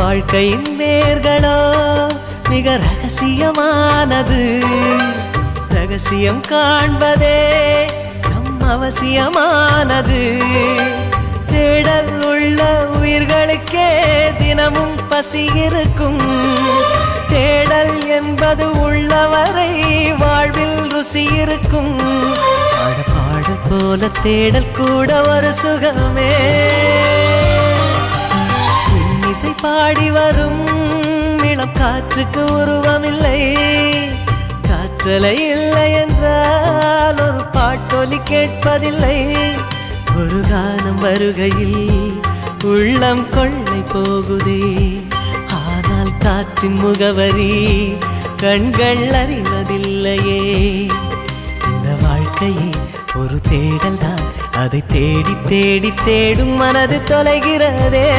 வாழ்க்கையின் வேர்களோ மிக ரகசியமானது. ரகசியம் காண்பதே நம் அவசியமானது. தேடல் உள்ள உயிர்களுக்கே தினமும் பசி இருக்கும். தேடல் என்பது உள்ளவரை வாழ்வில் ருசி இருக்கும். பாடல் போல தேடல் கூட ஒரு சுகமே. இசை பாடி வரும் இளம் காற்றுக்கு உருவமில்லை. காற்றலை இல்லை என்றால் ஒரு பாட்டொலி கேட்பதில்லை. ஒரு காலம் வருகையில் உள்ளம் கொள்ளை போகுதே. ஆனால் காற்றின் முகவரி கண்கள் அறிவதில்லையே. இந்த வாழ்க்கையே ஒரு தேடல் தான். அதை தேடி தேடி தேடும் மனது தொலைகிறதே.